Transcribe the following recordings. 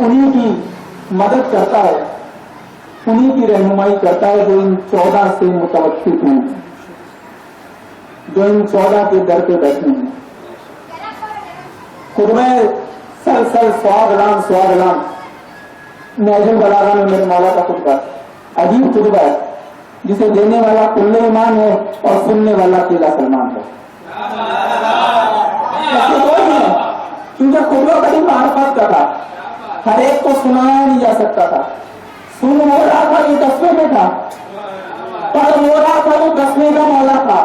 انہی کی مدد کرتا ہے, انہی کی رہنمائی کرتا ہے جو ان 14 سے متوقف ہیں, جو ان 14 کے در پہ بیٹھے ہیں. خطبہ سلسل سواد لام نہج البلاغہ میں میرے مولا کا خطبہ عجیب خطبہ ہے, جسے دینے والا کل ایمان ہے اور سننے والا قلعہ سلمان ہے. کیونکہ خطبہ بڑی معرفت کا تھا, ہر ایک کو سنایا نہیں جا سکتا تھا. سن ہو رہا تھا یہ 10ویں میں تھا, پڑھ ہو رہا تھا وہ 10ویں کا مولا تھا.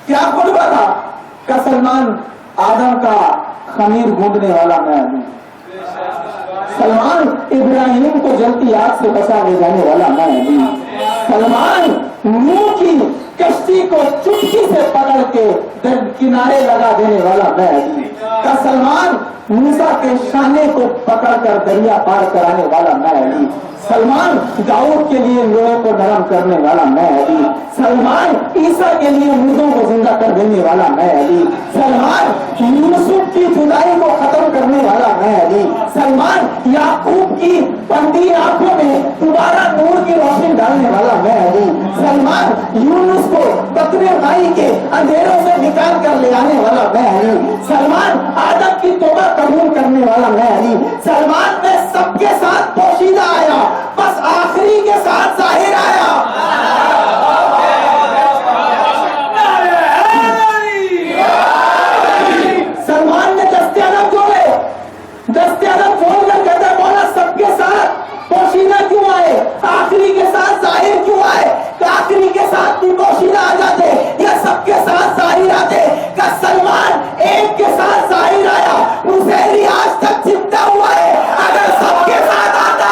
کیا خطبہ تھا کہ سلمان آدم کا خمیر گونڈنے والا میں ہوں, سلمان ابراہیم کو جلتی آگ سے بچا لے جانے والا میں ہوں, سلمان نوح کی کشتی کو چٹکی سے پکڑ کے کنارے لگا دینے والا میں ہوں, کا سلمان موسیٰ کے شانے کو پکڑ کر دریا پار کرانے والا میں ہوں, سلمان داؤد کے لیے لوہے کو نرم کرنے والا میں ہوں, سلمان عیسیٰ کے لیے مردوں کو زندہ کر دینے والا میں ہوں, سلمان یوسف کی جدائی کو ختم کرنے والا میں ہوں, سلمان یعقوب کی بندی آنکھوں میں دوبارہ نور کی روشنی ڈالنے والا میں ہوں, سلمان یونس کو بطن مائی کے اندھیروں سے نکال کر لے آنے والا میں ہوں, سلمان آدم کی توبہ قبول کرنے والا میں ہوں, سلمان میں سب کے ساتھ پوشیدہ آیا, بس آخری کے ساتھ ظاہر آیا. سلمان نے دستے عدم جوڑے, دستے عدم جوڑ کر کہتا مولا سب کے ساتھ پوشیدہ کیوں آئے, آخری کے ساتھ ظاہر کیوں آئے, کہ آخری کے ساتھ بھی پوشیدہ آ جاتے یا سب کے ساتھ ظاہر آتے, کہ سلمان ایک کے ساتھ ظاہر آیا, حسینی آج تک چپتا ہوا ہے, اگر سب کے ساتھ آتا.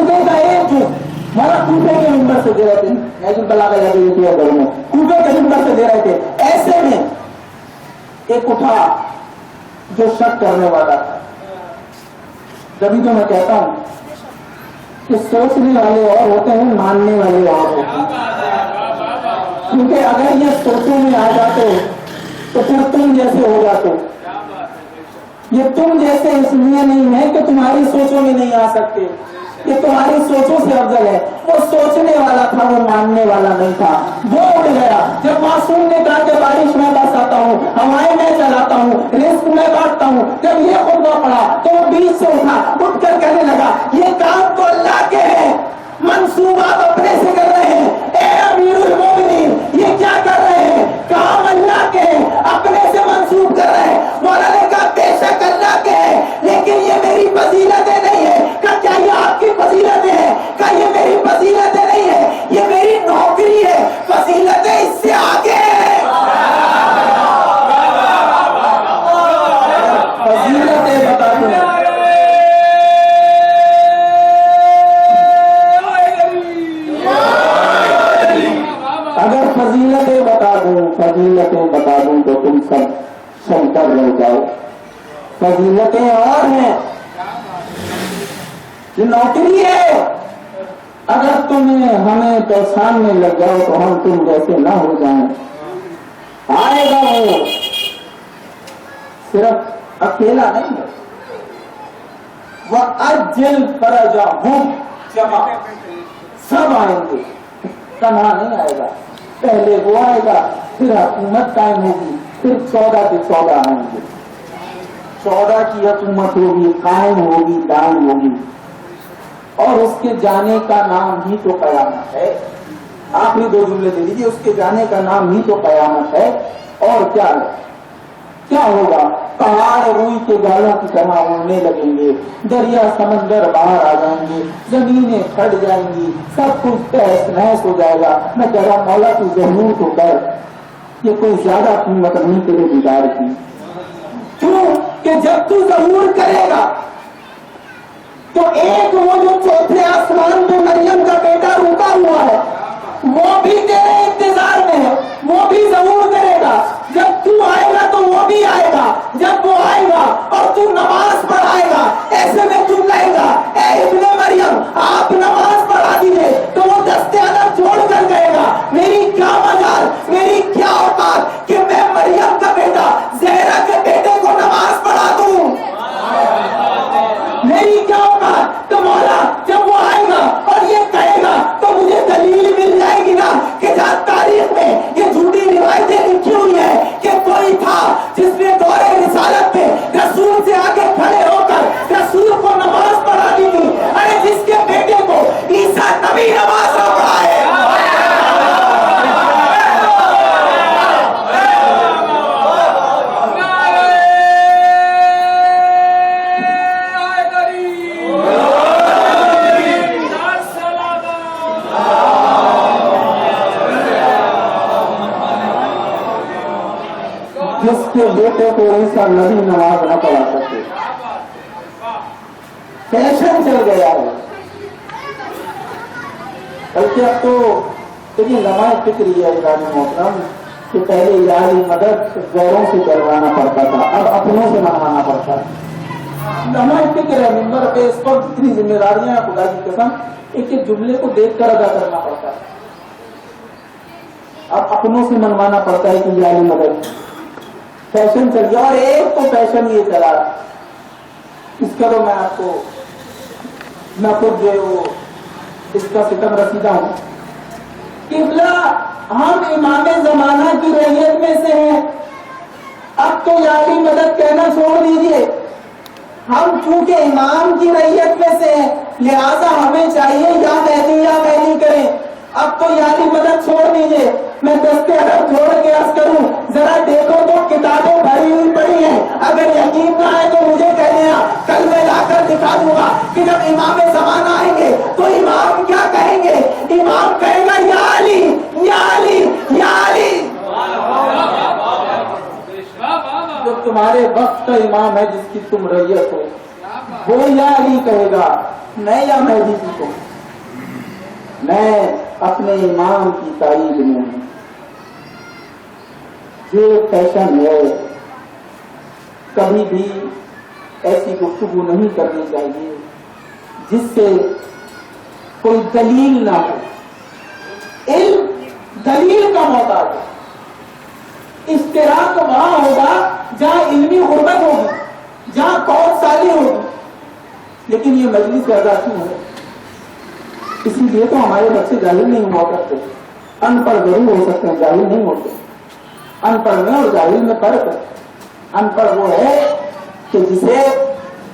دے رہے تھے کوفے کے منبر سے دے رہے تھے, ایسے میں ایک اٹھا جو شک کرنے والا تھا. جبھی تو میں کہتا ہوں کہ سوچنے والے اور ہوتے ہیں, ماننے والے اور ہوتے ہیں, کیونکہ اگر یہ سوچوں میں آ جاتے تو پھر تم جیسے ہو جاتے. یہ تم جیسے اس لیے نہیں ہے کہ تمہاری سوچوں میں نہیں آ سکتے, یہ تمہاری سوچوں سے افضل ہے. وہ سوچنے والا تھا, وہ ماننے والا نہیں تھا. وہ اٹھ گیا جب معصوم نے کہا کہ بارش میں برساتا ہوں, ہوائیں میں چلاتا ہوں, رزق میں بانٹتا ہوں, جب یہ خطبہ پڑا تو وہ بیچ سے اٹھا, اٹھ کر کہنے لگا یہ کام تو اللہ کے ہیں, منصوب آپ اپنے سے کر رہے ہیں. اے امیر المومنین یہ کیا کر رہے ہیں, کام اللہ کے ہیں, اپنے سے منسوب کر رہے ہیں. مولا نے کہا بے شک اللہ کے ہیں, لیکن یہ میری فضیلتیں نہیں ہے. کیا یہ آپ کی فضیلتیں ہیں, کیا یہ میری فضیلتیں نہیں ہے, یہ میری نوکری ہے, فضیلتیں اس سے آگے ہیں. فضیلتیں بتا دوں, اگر فضیلتیں بتا دوں تو تم سب شنکر رہ جاؤ. فضیلتیں اور ہیں, یہ نوکری ہے. اگر تمہیں ہمیں پہچاننے لگ جاؤ تو ہم تم جیسے نہ ہو جائیں. آئے گا وہ, صرف اکیلا نہیں ہے, وہ اجل فرجہم جمع, سب آئیں گے, تنہا نہیں آئے گا. پہلے وہ آئے گا, پھر حکومت قائم ہوگی, پھر 14 کے 14 آئیں گے. 14 کی حکومت ہوگی, قائم ہوگی, دائم ہوگی, اور اس کے جانے کا نام ہی تو قیامت ہے. آخری 2 جملے دے دیجیے, اس کے جانے کا نام ہی تو قیامت ہے. اور کیا ہے, کیا ہوگا, پہاڑ روئی کے گالوں کی طرح اڑنے لگیں گے, دریا سمندر باہر آ جائیں گے, زمینیں پھٹ جائیں گی, سب کچھ تہس نہس ہو جائے گا. میں کہہ رہا مولا تو ظہور تو کر, یہ کوئی زیادہ قیمت نہیں تیرے دیدار کی. کیوں کہ جب تو ظہور کرے گا تو ایک وہ جو 4تھے آسمان پہ مریم کا بیٹا رکا ہوا ہے وہ بھی تیرے انتظار میں ہے, وہ بھی ظہور کرے گا. جب تو آئے گا تو وہ بھی آئے گا, जिसके बेटे को ऐसा नबी नमाज न पढ़ा सके। फैशन चल गया है। बल्कि अब तो देखिए लम्हा फिक्र है इलाज मोहतरम कि पहले इलाजी मदद गैरों से करवाना पड़ता था, अब अपनों से मंगवाना पड़ता है। लम्हा फिक्र है मिंबर पे इस पर कितनी जिम्मेदारियां हैं, खुदा की कसम एक एक जुमले को देखकर अदा करना पड़ता है। अब अपनों से मनवाना पड़ता है कि इलाजी मदद फैशन चल गया। और एक तो फैशन ये चला, इसका तो मैं आपको न खुद जो वो इसका सितम रसीदा हूं। किबला हम इमाम जमाना की रैयत में से हैं, अब तो यारी मदद कहना छोड़ दीजिए। हम चूंकि इमाम की रैयत में से हैं, लिहाजा हमें चाहिए या महदी करें। अब तो यारी मदद छोड़ दीजिए। मैं दस्ते अगर छोड़ के अर्ज करूं, जरा देखो तो किताबें भरी हुई पड़ी हैं। अगर यकीन ना है तो मुझे कह देना, कल मैं लाकर दिखा दूंगा कि जब इमाम जमाना आएंगे तो इमाम क्या कहेंगे। इमाम कहेगा या अली या अली या अली। जो तुम्हारे वक्त का इमाम है, जिसकी तुम रैयत हो, वो या अली कहेगा, मैं या मेहदी जी को। मैं अपने इमाम की तारीफ में हूं। ये फैशन है, कभी भी ऐसी गुफ्तगू नहीं करनी चाहिए जिससे कोई दलील ना हो। इल्म दलील का मोहताज है। इश्तिराक वहां होगा जहां इल्मी गुर्बत होगी, जहां कौल साली होगी। लेकिन ये मजलिस पैदा क्यों है? इसीलिए तो हमारे बच्चे जाहिल नहीं हुआ करते। अनपढ़ जरूर हो सकते हैं, जाहिल नहीं होते। अनपढ़ में और जाहिल में फर्क है। अनपढ़ वो है कि जिसे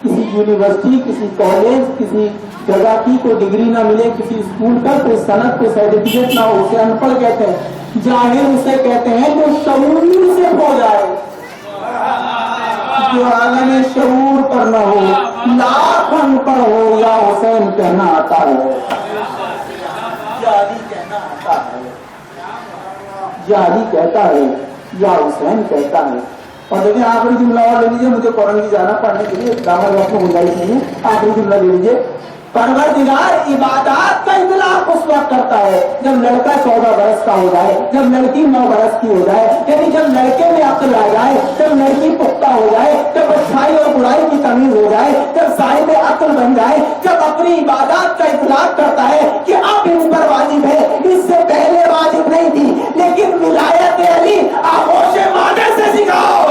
किसी यूनिवर्सिटी, किसी कॉलेज, किसी जगह की कोई डिग्री ना मिले, किसी स्कूल का कोई सनद, कोई सर्टिफिकेट ना हो, उसे अनपढ़ कहते हैं। जाहिल उसे कहते हैं जो शऊर से हो जाए, जो आलम शऊर पर न हो, लाख अनपढ़ हो या हुसैन कहना आता है, जाली कहना आता है, जाली कहता है या हुसैन कहता है। और देखिए आखिरी जुमला और ले लीजिए, मुझे कौरंगी जाना पढ़ने के लिए, दामन वक्त में गुंजाइश नहीं है। आखिरी जुमला ले लीजिए। परवरदिगार इबादत का इतलाक उस वक्त करता है जब लड़का 14 बरस का हो जाए, जब लड़की 9 बरस की हो जाए, यानी जब लड़के में अक्ल आ जाए, जब लड़की पुख्ता हो जाए, जब अच्छाई और बुराई की तमीज हो जाए, जब साहिब अक्ल बन जाए, जब अपनी इबादत का इतलाक करता है कि अब इस पर वाजिब है, इससे पहले वाजिब नहीं थी। लेकिन विलायत अली आगोश माने से सिखाओ।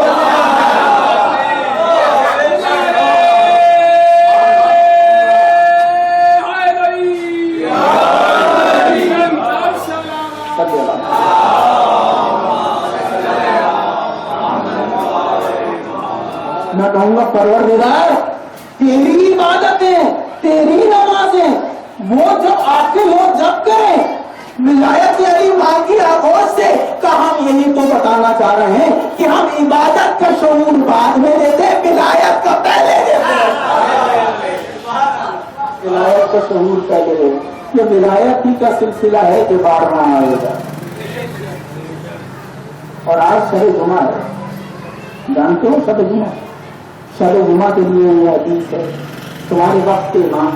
मैं कहूंगा परवरदिगार तेरी इबादतें, तेरी नमाजें, वो जब आके लोग जब करें विलायत अली मांगी आगोश से, तो हम यही तो बताना चाह रहे हैं कि हम इबादत का शऊर बाद में देते, विलायत का पहले देते। विलायत का शऊर पहले देते। ये विलायत ही का सिलसिला है कि बार बार आएगा। और आज शब जुमा है, जानते हो शब जुमा? शब जुमा के लिए ये हदीस है, तुम्हारे वक्त के इमाम,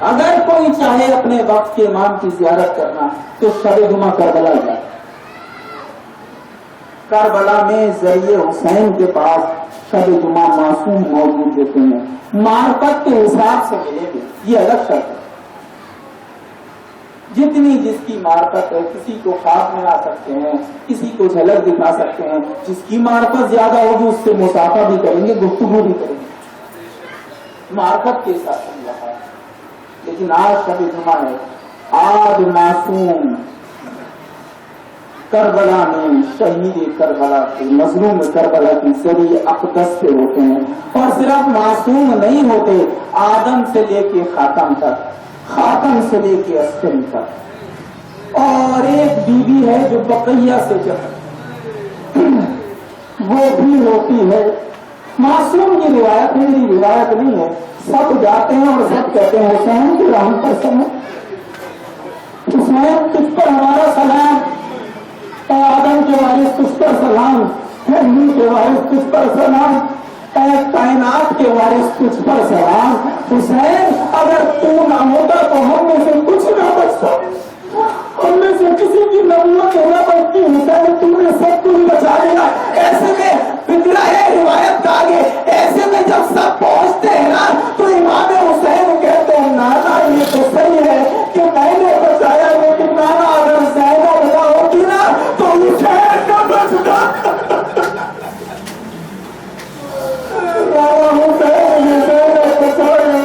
अगर कोई चाहे अपने वक्त के इमाम की जियारत करना तो शब जुमा करबला जाए। करबला में जरिए हुसैन के पास शब जुमा मासूम मौजूद देते हैं, मार्फत के हिसाब से मिलेंगे, ये अलग शर्त है। जितनी जिसकी मार्फत है, किसी को ख्वाब में आ सकते हैं, किसी को झलक दिखा सकते हैं, जिसकी मार्फत ज्यादा होगी उससे मुसाफा भी करेंगे, गुफ्तगू भी करेंगे, मार्फत के साथ समझा है। लेकिन आज शब जुमा है, आज मासूम करबला में शहीद करबला के, मजलूम करबला की जरिए अक़दस पे होते हैं। और सिर्फ मासूम नहीं होते, आदम से लेके खातम तक, खातम से लेके अस्करी तक। और एक बीवी है जो बकैया से जब वो भी होती है। मासूम की रिवायत मेरी रिवायत नहीं है, सब जाते हैं और सब कहते हैं हुसैन की रहम पर समय, हुसैन तुझ पर हमारा सलाम, आदम के वारिस तुझ पर सलाम, हिंदू के वारिस तुझ पर सलाम, कायनात के वारिस तुझ पर सलाम। हुसैन अगर तू ना होता तो हम में से कुछ ना बचता, हम में से किसी की नबूवत न बचती। हुसैन तूने सब कुछ बचा लिया। ऐसे में फिक्रा है रिवायत का आगे, ऐसे में जब सब पहुंचते हैं ना तो इमाम हुसैन कहते हैं नाना ये तो सही है कि मैंने बचाया, लेकिन नाना अगर ज़ैनब ना होती ना तो हुसैन न बचता। नाना हुसैन ने ज़ैनब बचाई,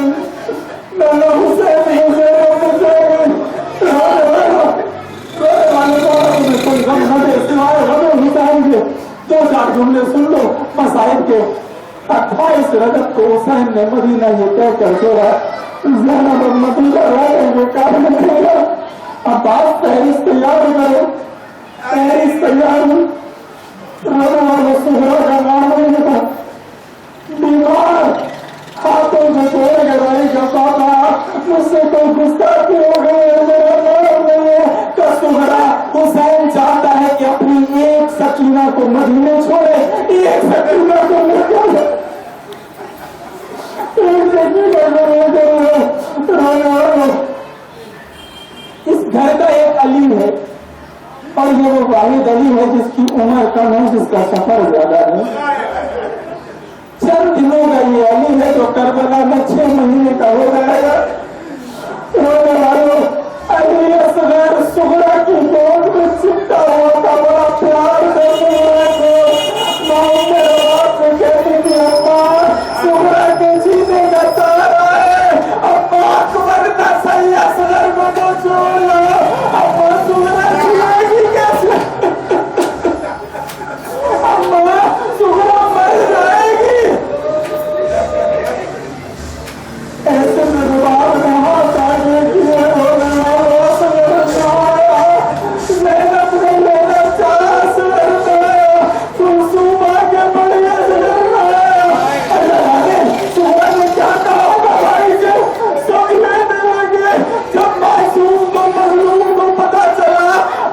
नाना हुसैन ने ज़ैनब बचाई। कोई गम न दे सिवाय गम हुसैन के। दो चार जुमले सुन लो मसाइब के। 28 रजब को हुसैन ने मदीना ये तय कर छोड़ा, ज़ैनब अब मदीना रहने के काबिल नहीं है। अब्बास तहरीस तैयार करो, तहरीस तैयार हो। रोने वाले सुहरा का नाम नहीं था, बीमार हाथों में तोड़ गवाई का पापा मुझसे कोई गुस्ताखी हो गई, मेरा नाम नहीं है का सुहरा। हुसैन चाहता है कि अपनी एक सकीना को मदीने छोड़े, एक सकीना को लेकर, एक सकीना को लेकर। इस घर का एक अली है और ये वो वाहिद अली है जिसकी उम्र कम है, जिसका सफर ज्यादा है। चंद दिनों का ये अली है जो करबला में 6 महीने का हो जाएगा। रोने वालों, अली असगर सुगरा की गोद में चिपटा हुआ था, बड़ा प्यार करने वाले माँ मेरे बाप ने कहती थी अम्मा सुगरा के जीने का सहारा है, अम्मा अकबर का सही असगर को तो छोड़ लो, अम्मा सुगरा जिएगी कैसे, अम्मा सुगरा मर जाएगी। ऐसे में जवाब में हाथ आगे किए हो गया, मेहनत नहीं लेना चाहा सर में कुलसूमा के बढ़िया सुबह में क्या कहा होगा भाई से सब लेने लगे। जब मासूम को मजलूम को पता चला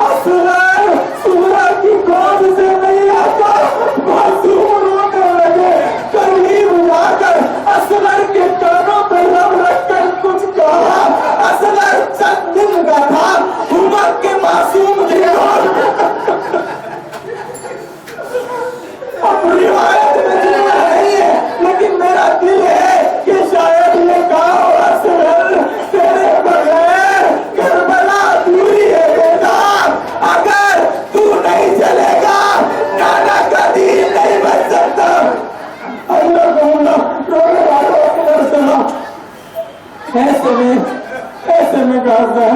असगर सुगरा की गोद से नहीं आता, मासूम रोने लगे। करीब जाकर असगर के कानों पे रब रखकर कुछ कहा। असगर चंद दिन का था, उमर के मासूम थे। अब रिवायत में जिक्र नहीं है, लेकिन मेरा दिल है कि शायद ये कहा असगर तेरे बगैर करबला अधूरी है बेटा, अगर तू नहीं चलेगा नाना का दीन नहीं बच सकता। अल्लाह कहूँगा रोने वालों असगर चला। ऐसे में गाज़ा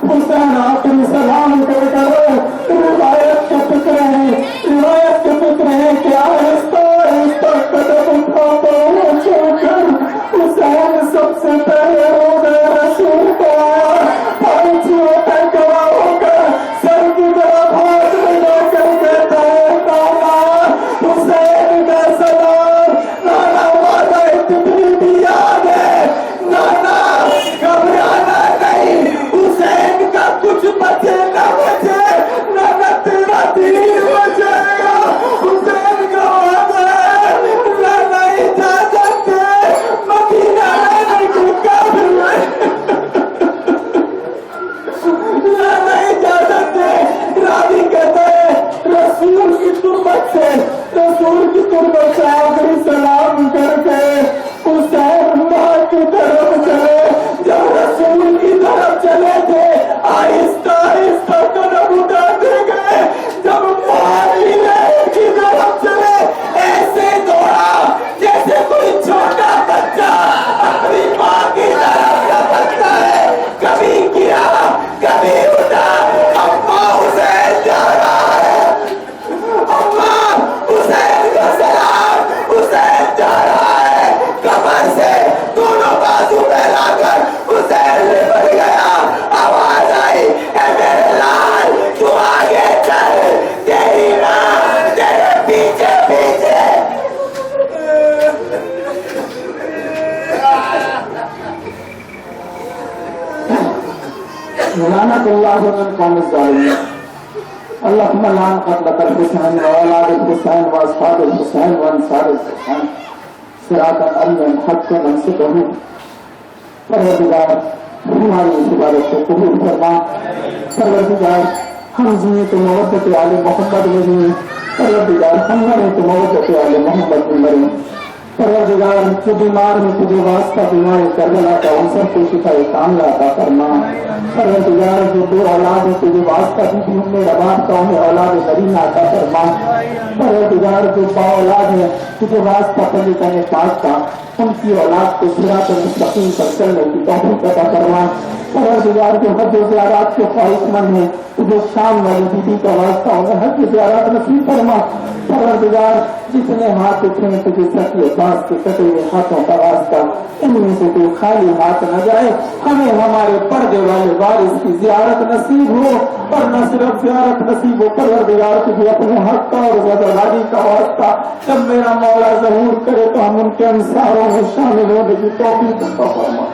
हुसैन आखिरी सलाम कर रिवायत के फिक्र है कि आहिस्ता आहिस्ता कदम उठाता हुआ चलकर हुसैन सबसे पहले हो गए रसूल को आया। पंछियों पर गवा होकर सर की तरफ हाथ मिलाकर कहता है नाना हुसैन का सलाम। नाना वादा कितनी भी याद है, नाना घबराना नहीं, हुसैन का कुछ बचे न बचे, नाना तेरा दीन बचेगा। हुसैन का वादा है, नाना इजाजत दे मदीना रहने की काबिल है, नाना इजाजत दे। रावी कहता है रसूल की तुरबत से आखिरी सलाम करके हुसैन माँ की तरफ चले। जब रसूल की तरफ चले थे आहिस्ता आहिस्ता कदम उठाते गए, जब माँ की तरफ चले ऐसे दौड़ा जैसे कोई छोटा बच्चा अपनी माँ की तरफ लपकता है। कभी गिरा कभी उठा, अम्मा हुसैन जा रहा है, अम्मा हुसैन का सलाम, हुसैन जा रहा है। कमर से दोनों बाजू फैलाकर हुसैन लिपट गया। आवाज आई ए मेरे लाल तू आगे चल, तेरी मां तेरे पीछे पीछे। लानतुल्लाह अलैहि कौम ज़ालिम। اللهم لعن قتلة الحسين وأولاد الحسين وأصحاب الحسين وأنصار الحسين صراطا أمنا حقا منصبه. پروردگار ہماری اس عبادت کو قبول فرما. پروردگار ہم جیے تو محبت آل محمد میں جیے. پروردگار ہم مرے تو محبت آل محمد میں مرے. پروردگار جو بیمار میں تجھے واسطہ بیمار کربلا کا ان سب کو شفا کاملہ عطا فرما. پروردگار جو دو اولاد ہے تجھے واسطہ بھی میں رباب کا انہیں اولاد نرینہ عطا فرما. پروردگار جو با اولاد ہے تجھے واسطہ پلی کرنے پاک کا ان کی اولاد کو صراط مستقیم پر چلنے کی توفیق عطا فرما. پروردگار جو حج و زیارات کے خواہش مند ہیں تجھے شام والی بیوی کا واسطہ انہیں حج و زیارات نصیب فرما. پروردگار جتنے ہاتھ اٹھے تجھے سچے باز کے کٹے ہوئے ہاتھوں کا واسطہ ان میں سے کوئی خالی ہاتھ نہ جائے. ہمیں ہمارے پردے والے وارث کی زیارت نصیب ہو اور نہ صرف زیارت نصیب ہو. پروردگار تجھے اپنے حق کا اور وفاداری کا واسطہ جب میرا مولا ظہور کرے تو ہم ان کے انصاروں میں شامل ہونے کی توفیق عطا فرما.